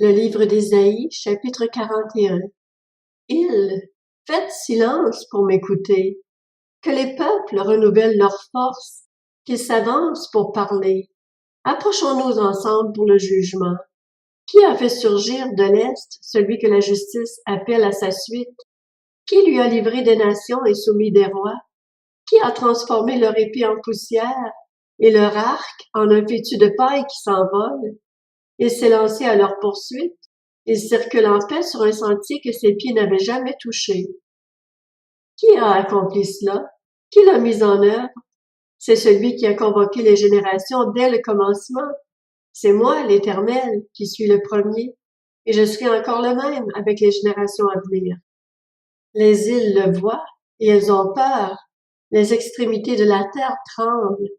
Le livre d'Ésaïe, chapitre 41. Faites silence pour m'écouter, que les peuples renouvellent leur force, qu'ils s'avancent pour parler. Approchons-nous ensemble pour le jugement. Qui a fait surgir de l'Est celui que la justice appelle à sa suite? Qui lui a livré des nations et soumis des rois? Qui a transformé leur épée en poussière et leur arc en un fétu de paille qui s'envole? Il s'est lancé à leur poursuite. Il circule en paix sur un sentier que ses pieds n'avaient jamais touché. Qui a accompli cela? Qui l'a mis en œuvre? C'est celui qui a convoqué les générations dès le commencement. C'est moi, l'Éternel, qui suis le premier, et je serai encore le même avec les générations à venir. Les îles le voient, et elles ont peur. Les extrémités de la terre tremblent.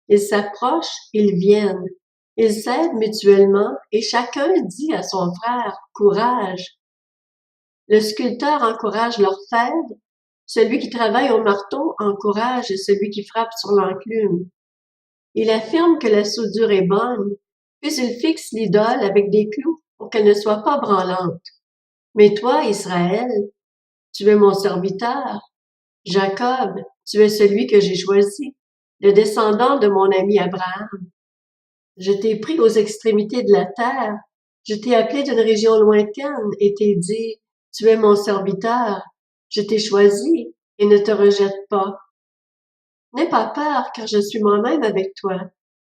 Ils s'approchent, ils viennent. Ils s'aident mutuellement, et chacun dit à son frère, « Courage !» Le sculpteur encourage l'orfèvre, celui qui travaille au marteau encourage celui qui frappe sur l'enclume. Il affirme que la soudure est bonne, puis il fixe l'idole avec des clous pour qu'elle ne soit pas branlante. Mais toi, Israël, tu es mon serviteur. Jacob, tu es celui que j'ai choisi, le descendant de mon ami Abraham. Je t'ai pris aux extrémités de la terre, je t'ai appelé d'une région lointaine et t'ai dit, tu es mon serviteur, je t'ai choisi et ne te rejette pas. N'aie pas peur, car je suis moi-même avec toi.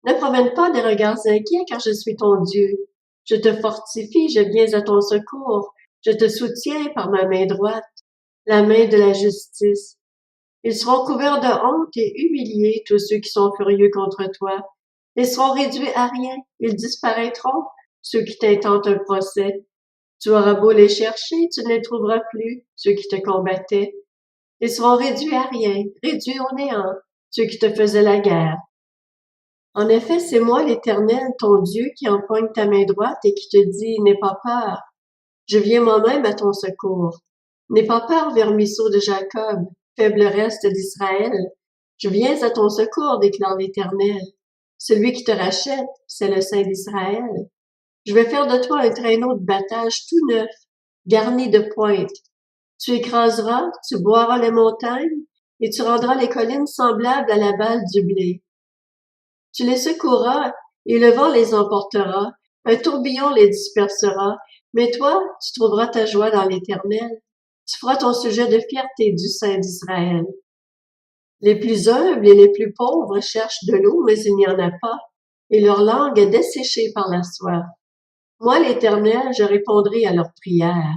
Ne promène pas des regards inquiets, car je suis ton Dieu. Je te fortifie, je viens à ton secours, je te soutiens par ma main droite, la main de la justice. Ils seront couverts de honte et humiliés, tous ceux qui sont furieux contre toi. Ils seront réduits à rien, ils disparaîtront, ceux qui t'intentent un procès. Tu auras beau les chercher, tu ne les trouveras plus, ceux qui te combattaient. Ils seront réduits à rien, réduits au néant, ceux qui te faisaient la guerre. En effet, c'est moi l'Éternel, ton Dieu, qui empoigne ta main droite et qui te dit, n'aie pas peur. Je viens moi-même à ton secours. N'aie pas peur, vermisseau de Jacob, faible reste d'Israël. Je viens à ton secours, déclare l'Éternel. Celui qui te rachète, c'est le Saint d'Israël. Je vais faire de toi un traîneau de battage tout neuf, garni de pointes. Tu écraseras, tu boiras les montagnes, et tu rendras les collines semblables à la balle du blé. Tu les secoueras, et le vent les emportera, un tourbillon les dispersera, mais toi, tu trouveras ta joie dans l'Éternel. Tu feras ton sujet de fierté du Saint d'Israël. Les plus humbles et les plus pauvres cherchent de l'eau, mais il n'y en a pas, et leur langue est desséchée par la soif. Moi, l'Éternel, je répondrai à leurs prières.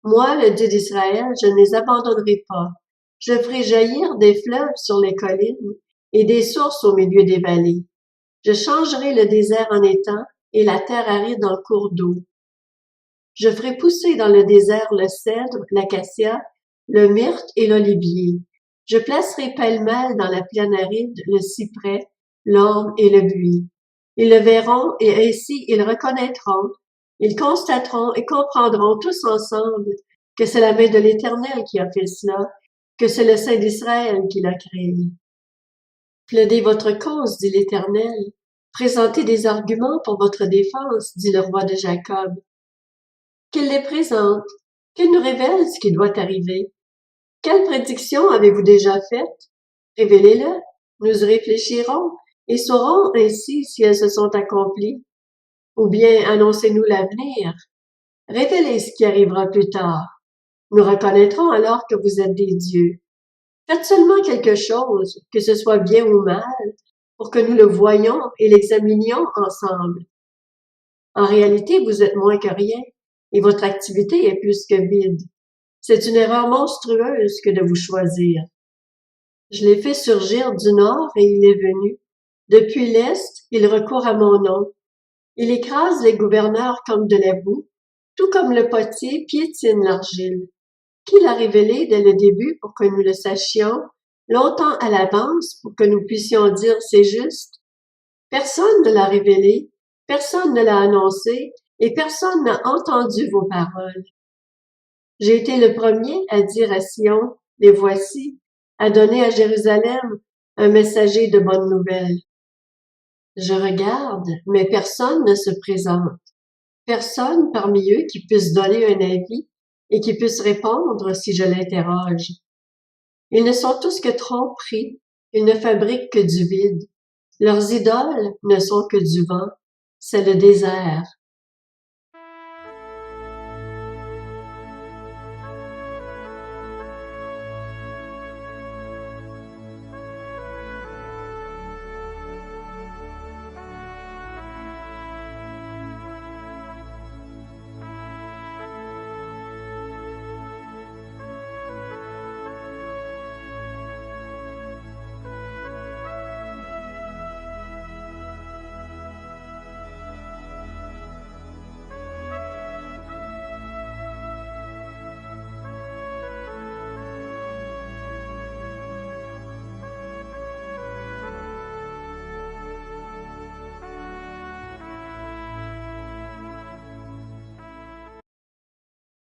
Moi, le Dieu d'Israël, je ne les abandonnerai pas. Je ferai jaillir des fleuves sur les collines et des sources au milieu des vallées. Je changerai le désert en étang et la terre aride en cours d'eau. Je ferai pousser dans le désert le cèdre, l'acacia, le myrte et l'olivier. Je placerai pêle-mêle dans la plaine aride le cyprès, l'orme et le buis. Ils le verront et ainsi ils reconnaîtront. Ils constateront et comprendront tous ensemble que c'est la main de l'Éternel qui a fait cela, que c'est le Saint d'Israël qui l'a créé. Plaidez votre cause, dit l'Éternel. Présentez des arguments pour votre défense, dit le roi de Jacob. Qu'il les présente, qu'il nous révèle ce qui doit arriver. Quelles prédictions avez-vous déjà faites? Révélez-le, nous y réfléchirons et saurons ainsi si elles se sont accomplies. Ou bien annoncez-nous l'avenir. Révélez ce qui arrivera plus tard. Nous reconnaîtrons alors que vous êtes des dieux. Faites seulement quelque chose, que ce soit bien ou mal, pour que nous le voyions et l'examinions ensemble. En réalité, vous êtes moins que rien, et votre activité est plus que vide. C'est une erreur monstrueuse que de vous choisir. Je l'ai fait surgir du nord et il est venu. Depuis l'est, il recourt à mon nom. Il écrase les gouverneurs comme de la boue, tout comme le potier piétine l'argile. Qui l'a révélé dès le début pour que nous le sachions, longtemps à l'avance pour que nous puissions dire c'est juste? Personne ne l'a révélé, personne ne l'a annoncé, et personne n'a entendu vos paroles. J'ai été le premier à dire à Sion, les voici, à donner à Jérusalem un messager de bonnes nouvelles. Je regarde, mais personne ne se présente. Personne parmi eux qui puisse donner un avis et qui puisse répondre si je l'interroge. Ils ne sont tous que tromperies, ils ne fabriquent que du vide. Leurs idoles ne sont que du vent, c'est le désert.